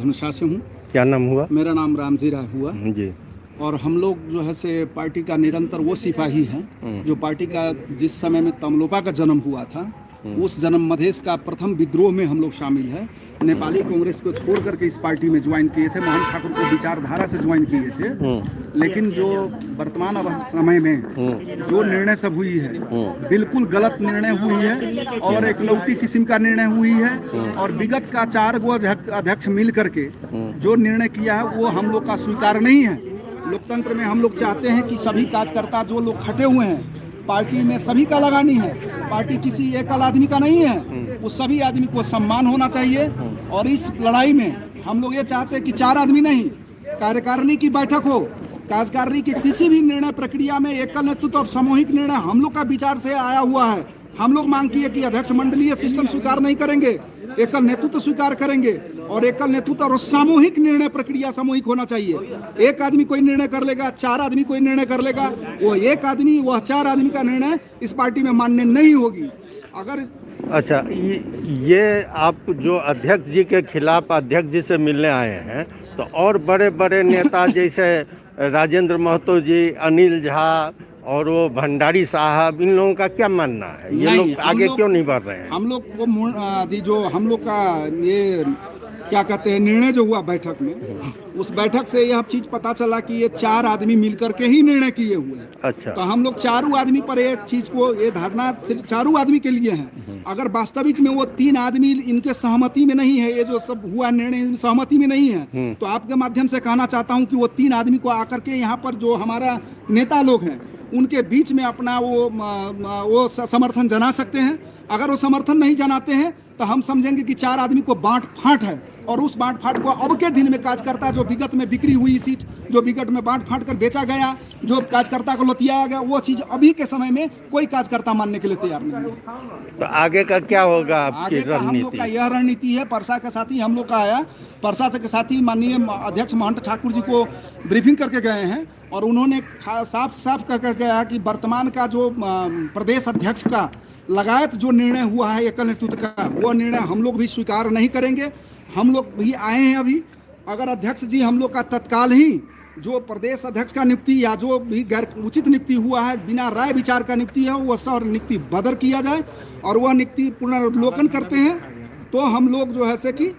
धनुषा से हूँ। क्या नाम हुआ? मेरा नाम रामजी राय हुआ जी। और हम लोग जो है से पार्टी का निरंतर वो सिपाही हैं जो पार्टी का जिस समय में तमलोपा का जन्म हुआ था उस जन्म मधेश का प्रथम विद्रोह में हम लोग शामिल हैं। नेपाली कांग्रेस को छोड़ करके इस पार्टी में ज्वाइन किए थे। मोहन ठाकुर को विचारधारा से ज्वाइन किए थे, लेकिन जो वर्तमान समय में जो निर्णय सब हुई है बिल्कुल गलत निर्णय हुई है और एक लौटी किस्म का निर्णय हुई है। और विगत का 4 गो अध्यक्ष मिल करके जो निर्णय किया है वो हम लोग का स्वीकार नहीं है। लोकतंत्र में हम लोग चाहते हैं कि सभी कार्यकर्ता जो लोग खटे हुए हैं पार्टी में सभी का लगानी है। पार्टी किसी एक आदमी का नहीं है, वो सभी आदमी को सम्मान होना चाहिए। और इस लड़ाई में हम लोग ये चाहते हैं कि 4 आदमी नहीं, कार्यकारिणी की बैठक हो, कार्यकारिणी की किसी भी निर्णय प्रक्रिया में एकल नेतृत्व और सामूहिक निर्णय हम लोग का विचार से आया हुआ है। हम लोग मांग किए कि अध्यक्ष मंडलीय सिस्टम स्वीकार नहीं करेंगे, एकल नेतृत्व स्वीकार करेंगे और एकल नेतृत्व और सामूहिक निर्णय प्रक्रिया सामूहिक होना चाहिए। एक आदमी कोई निर्णय कर लेगा, 4 आदमी कोई निर्णय कर लेगा, वो एक आदमी वह 4 आदमी का निर्णय इस पार्टी में मान्य नहीं होगी। अगर अच्छा, ये आप जो अध्यक्ष जी के खिलाफ अध्यक्ष जी से मिलने आए हैं तो और बड़े बड़े नेता जैसे राजेंद्र महतो जी, अनिल झा और वो भंडारी साहब, इन लोगों का क्या मानना है? ये लोग आगे क्यों नहीं बढ़ रहे हैं? हम लोग को जो हम लोग का ये क्या कहते हैं निर्णय जो हुआ बैठक में, उस बैठक से यह चीज पता चला कि ये 4 आदमी मिलकर के ही निर्णय किए हुए हैं। अच्छा, तो हम लोग 4 आदमी पर एक चीज को ये धारणा सिर्फ 4 आदमी के लिए है। अगर वास्तविक में वो 3 आदमी इनके सहमति में नहीं है, ये जो सब हुआ निर्णय सहमति में नहीं है, तो आपके माध्यम से कहना चाहता हूँ कि वो 3 आदमी को आकर के यहाँ पर जो हमारा नेता लोग हैं उनके बीच में अपना वो समर्थन जना सकते हैं। अगर वो समर्थन नहीं जनाते हैं तो हम समझेंगे कि 4 आदमी को बांट फाट है और उस बांट फाट को अब के दिन में कार्यकर्ता जो विगत में बिक्री हुई सीट, जो विगत में बांट फाट कर बेचा गया, जो कार्यकर्ता को लतियाया गया, वो चीज अभी के समय में कोई कार्यकर्ता मानने के लिए तैयार नहीं है। तो आगे का क्या होगा आपकी रणनीति? हम लोग का यह रणनीति है। परसा के साथ ही हम लोग का आया, परसा के साथ ही माननीय अध्यक्ष मोहन ठाकुर जी को ब्रीफिंग करके गए हैं और उन्होंने साफ साफ कह गया कि वर्तमान का जो प्रदेश अध्यक्ष का लगायत जो निर्णय हुआ है एकल नेतृत्व का, वो निर्णय हम लोग भी स्वीकार नहीं करेंगे। हम लोग भी आए हैं अभी, अगर अध्यक्ष जी हम लोग का तत्काल ही जो प्रदेश अध्यक्ष का नियुक्ति या जो भी गैर उचित नियुक्ति हुआ है, बिना राय विचार का नियुक्ति है, वह सब नियुक्ति बदर किया जाए और वह नियुक्ति पुनर्वलोकन करते हैं तो हम लोग जो है से कि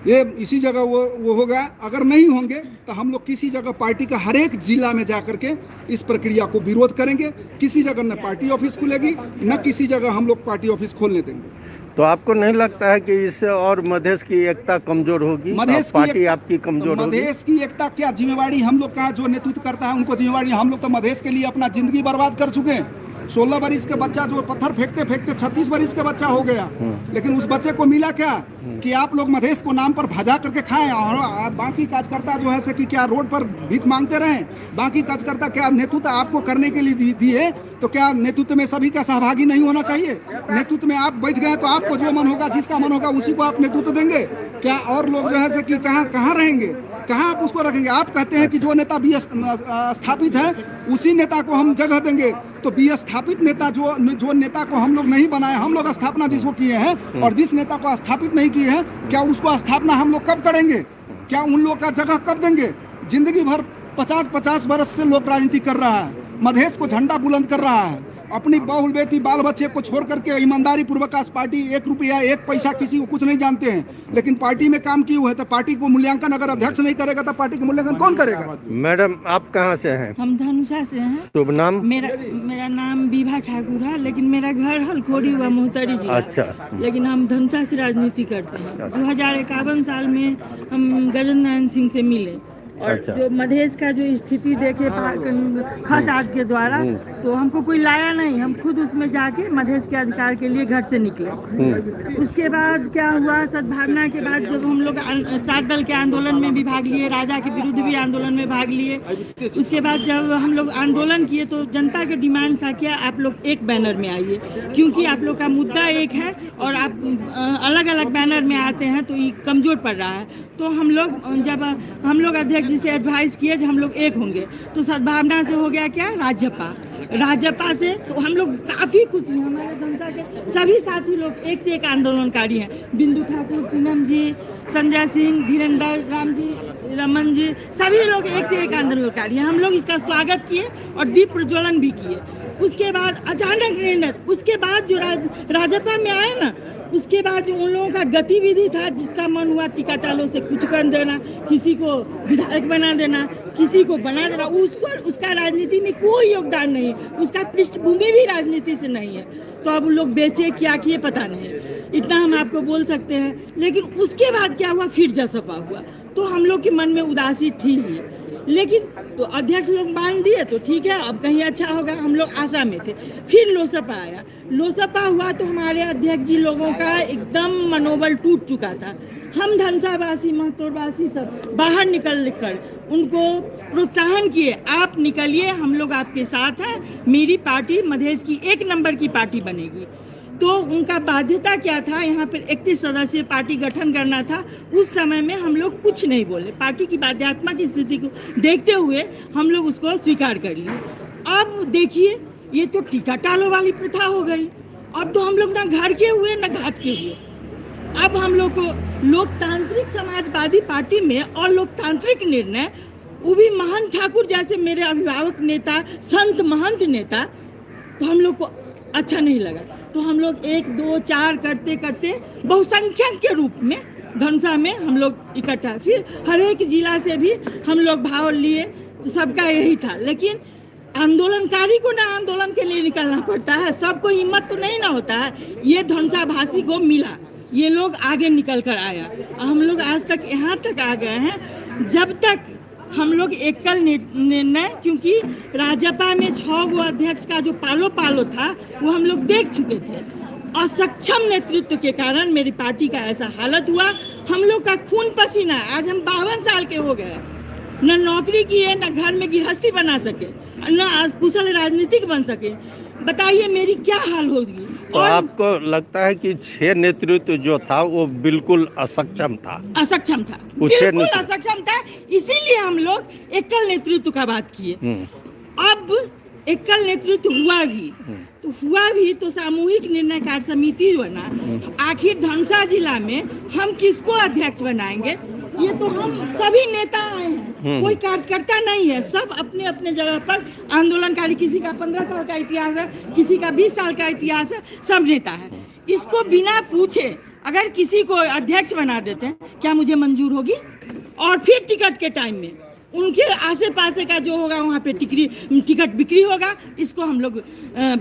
ये इसी जगह वो होगा। अगर नहीं होंगे तो हम लोग किसी जगह पार्टी का हर एक जिला में जाकर के इस प्रक्रिया को विरोध करेंगे। किसी जगह न पार्टी ऑफिस खुलेगी न किसी जगह हम लोग पार्टी ऑफिस खोलने देंगे। तो आपको नहीं लगता है कि इससे और मधेश की एकता कमजोर होगी? मधेश पार्टी आपकी कमजोर होगी? मधेश की एकता क्या जिम्मेवारी हम लोग का, जो नेतृत्व करता है उनको जिम्मेवारी। हम लोग तो मधेश के लिए अपना जिंदगी बर्बाद कर चुके हैं। 16 बरिस के बच्चा जो पत्थर फेंकते फेंकते 36 बरिस के बच्चा हो गया, लेकिन उस बच्चे को मिला क्या कि आप लोग मधेश को नाम पर भजा करके खाएं और बाकी कार्यकर्ता जो है से कि क्या रोड पर भीख मांगते रहें। बाकी कार्यकर्ता क्या नेतृत्व आपको करने के लिए दिए तो क्या नेतृत्व में सभी का सहभागी नहीं होना चाहिए? नेतृत्व में आप बैठ गए तो आपको जो मन होगा, जिसका मन होगा उसी को आप नेतृत्व देंगे क्या? और लोग जो है से कि कहाँ रहेंगे, कहाँ आप उसको रखेंगे? आप कहते हैं कि जो नेता भी स्थापित है उसी नेता को हम जगह देंगे, तो स्थापित नेता जो नेता को हम लोग नहीं बनाए, हम लोग स्थापना जिसको किए हैं और जिस नेता को स्थापित नहीं किए हैं, क्या उसको स्थापना हम लोग कब करेंगे? क्या उन लोग का जगह कब देंगे? जिंदगी भर 50-50 बरस से लोग राजनीति कर रहा है, मधेश को झंडा बुलंद कर रहा है, अपनी बहुल बेटी बाल बच्चे को छोड़ करके ईमानदारी पूर्वक आज पार्टी 1 रुपया 1 पैसा किसी को कुछ नहीं जानते हैं, लेकिन पार्टी में काम किए हुए हैं। तो पार्टी को मूल्यांकन अगर अध्यक्ष नहीं करेगा तो पार्टी का मूल्यांकन कौन करेगा? मैडम आप कहाँ से हैं? हम धनुषा से हैं। शुभ नाम? मेरा नाम विभा ठाकुर है, लेकिन मेरा घर हलखोड़ी हुआ मोहतरी जिला। अच्छा, लेकिन हम धनुषा से राजनीति करते हैं। 2051 साल में हम गजेंद्र नारायण सिंह से मिले और अच्छा। जो मधेश का जो स्थिति देखे खास आज के द्वारा, तो हमको कोई लाया नहीं, हम खुद उसमें जाके मधेश के अधिकार के लिए घर से निकले। उसके बाद क्या हुआ, सद्भावना के बाद जब हम लोग 7 दल के आंदोलन में भी भाग लिए, राजा के विरुद्ध भी आंदोलन में भाग लिए। उसके बाद जब हम लोग आंदोलन किए तो जनता का डिमांड था कि आप लोग एक बैनर में आइए, क्योंकि आप लोग का मुद्दा एक है और आप अलग अलग बैनर में आते हैं तो ये कमजोर पड़ रहा है। तो जब हम लोग अध्यक्ष जी से एडवाइस किए कि हम लोग एक होंगे, तो सद्भावना से हो गया क्या, राजपा राजपा से, तो हम लोग काफी खुश हैं। हमारे जनता के सभी साथी लोग एक से एक आंदोलनकारी हैं। बिंदु ठाकुर, पूनम जी, संजय सिंह, धीरेन्द्र राम जी, रमन जी, सभी लोग एक से एक आंदोलनकारी हैं। हम लोग इसका स्वागत किए और दीप प्रज्वलन भी किए। उसके बाद अचानक निर्णय, उसके बाद जो राजपा में आए ना, उसके बाद उन लोगों का गतिविधि था, जिसका मन हुआ टिकटालों से कुछ कर देना, किसी को विधायक बना देना, किसी को बना देना। उसका राजनीति में कोई योगदान नहीं, उसका पृष्ठभूमि भी राजनीति से नहीं है। तो अब लोग बेचे क्या किए पता नहीं, इतना हम आपको बोल सकते हैं। लेकिन उसके बाद क्या हुआ, फिर जसपा हुआ, तो हम लोग के मन में उदासी थी ही। लेकिन तो अध्यक्ष लोग मान दिए तो ठीक है, अब कहीं अच्छा होगा, हम लोग आशा में थे। फिर लोसपा आया, लोसपा हुआ तो हमारे अध्यक्ष जी लोगों का एकदम मनोबल टूट चुका था। हम धनसावासी, महतौरवासी सब बाहर निकल कर उनको प्रोत्साहन किए, आप निकलिए, हम लोग आपके साथ हैं, मेरी पार्टी मधेश की 1 नंबर की पार्टी बनेगी। तो उनका बाध्यता क्या था, यहाँ पर 31 सदस्यीय पार्टी गठन करना था। उस समय में हम लोग कुछ नहीं बोले, पार्टी की बाध्यात्मक स्थिति को देखते हुए हम लोग उसको स्वीकार कर लिए। अब देखिए, ये तो टिकटालों वाली प्रथा हो गई। अब तो हम लोग ना घर के हुए ना घाट के हुए। अब हम लोग को लोकतांत्रिक समाजवादी पार्टी में और लोकतांत्रिक निर्णय, वो भी महंत ठाकुर जैसे मेरे अभिभावक नेता, संत महंत नेता, तो हम लोग को अच्छा नहीं लगा। तो हम लोग 1, 2, 4 करते करते बहुसंख्यक के रूप में धनसा में हम लोग इकट्ठा, फिर हर एक जिला से भी हम लोग भाव लिए, तो सबका यही था। लेकिन आंदोलनकारी को ना आंदोलन के लिए निकलना पड़ता है, सबको हिम्मत तो नहीं ना होता है। ये धनसा भाषी को मिला, ये लोग आगे निकल कर आया, हम लोग आज तक यहाँ तक आ गए हैं। जब तक हम लोग एकल निर्णय, क्योंकि राजपा में 6 गो अध्यक्ष का जो पालो पालो था वो हम लोग देख चुके थे। असक्षम नेतृत्व के कारण मेरी पार्टी का ऐसा हालत हुआ। हम लोग का खून पसीना, आज हम 52 साल के हो गए, न नौकरी किए, न घर में गृहस्थी बना सके, न आज कुशल राजनीतिक बन सके। बताइए मेरी क्या हाल होगी। तो आपको लगता है कि 6 नेतृत्व जो था वो बिल्कुल असक्षम था? असक्षम था, बिल्कुल असक्षम था। इसीलिए हम लोग एकल नेतृत्व का बात किए। अब एकल नेतृत्व हुआ भी, तो सामूहिक निर्णय कार्य समिति जो है ना, आखिर धनसा जिला में हम किसको अध्यक्ष बनाएंगे? ये तो हम सभी नेता आए हैं, कोई कार्यकर्ता नहीं है, सब अपने अपने जगह पर आंदोलनकारी। किसी का 15 साल का इतिहास है, किसी का 20 साल का इतिहास है, सब नेता है। इसको बिना पूछे अगर किसी को अध्यक्ष बना देते हैं, क्या मुझे मंजूर होगी? और फिर टिकट के टाइम में उनके आसे पासे का जो होगा वहाँ पे टिकट बिक्री होगा, इसको हम लोग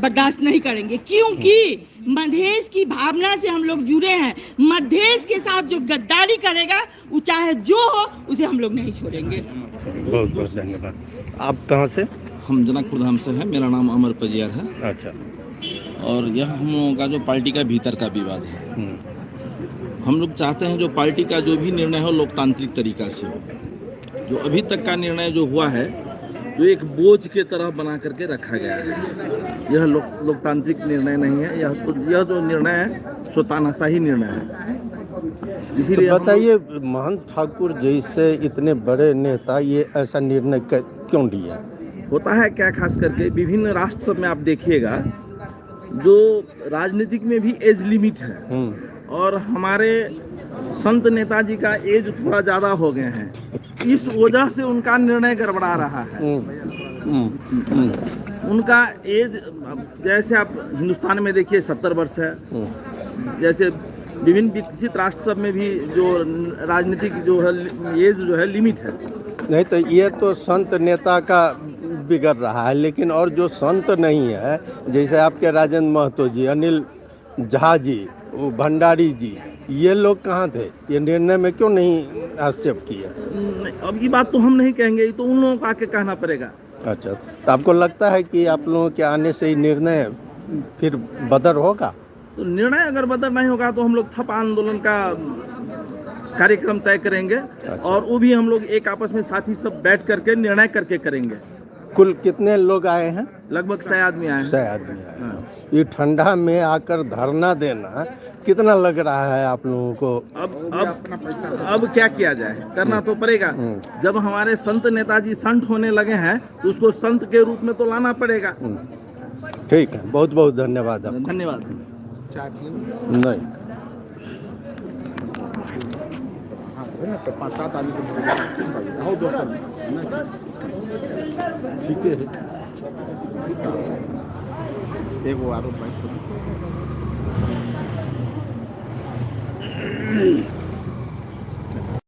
बर्दाश्त नहीं करेंगे। क्योंकि मधेश की भावना से हम लोग जुड़े हैं। मधेश के साथ जो गद्दारी करेगा, वो चाहे जो हो, उसे हम लोग नहीं छोड़ेंगे। बहुत बहुत धन्यवाद। आप कहाँ से? हम जनकपुर धाम से हैं, मेरा नाम अमर पजियार है। अच्छा। और यह हम लोगों का जो पार्टी का भीतर का विवाद है। हम लोग चाहते हैं जो पार्टी का जो भी निर्णय हो लोकतांत्रिक तरीका से हो। जो अभी तक का निर्णय जो हुआ है, जो एक बोझ के तरह बना करके रखा गया है, यह लोकतांत्रिक निर्णय नहीं है। यह जो निर्णय है सो तानाशाही निर्णय है। इसीलिए तो बताइए, महंत ठाकुर जैसे इतने बड़े नेता ये ऐसा निर्णय क्यों लिया? होता है क्या, खास करके विभिन्न राष्ट्र सब में आप देखिएगा, जो राजनीतिक में भी एज लिमिट है, और हमारे संत नेताजी का एज थोड़ा ज़्यादा हो गए हैं, इस वजह से उनका निर्णय गड़बड़ा रहा है। उनका एज, जैसे आप हिंदुस्तान में देखिए 70 वर्ष है, जैसे विभिन्न विकसित राष्ट्र सब में भी जो राजनीतिक जो है एज जो है लिमिट है। नहीं तो ये तो संत नेता का बिगड़ रहा है, लेकिन और जो संत नहीं है, जैसे आपके राजेंद्र महतो जी, अनिल झा जी, भंडारी जी, ये लोग कहाँ थे? ये निर्णय में क्यों नहीं हस्तक्षेप किए? अब ये बात तो हम नहीं कहेंगे, ये तो उन लोगों को आके कहना पड़ेगा। अच्छा, तो आपको लगता है कि आप लोगों के आने से ही निर्णय फिर बदल होगा? तो निर्णय अगर बदल नहीं होगा तो हम लोग थप आंदोलन का कार्यक्रम तय करेंगे। अच्छा। और वो भी हम लोग एक आपस में साथी सब बैठ करके निर्णय करके करेंगे। कुल कितने लोग आए हैं? लगभग 6 आदमी आए हैं। 6 आदमी आए हैं। ये ठंडा में आकर धरना देना कितना लग रहा है आप लोगों को? अब क्या किया जाए, करना तो पड़ेगा। जब हमारे संत नेताजी संत होने लगे हैं तो उसको संत के रूप में तो लाना पड़ेगा। ठीक है, बहुत बहुत धन्यवाद आपका। धन्यवाद। नहीं, एगो आरोप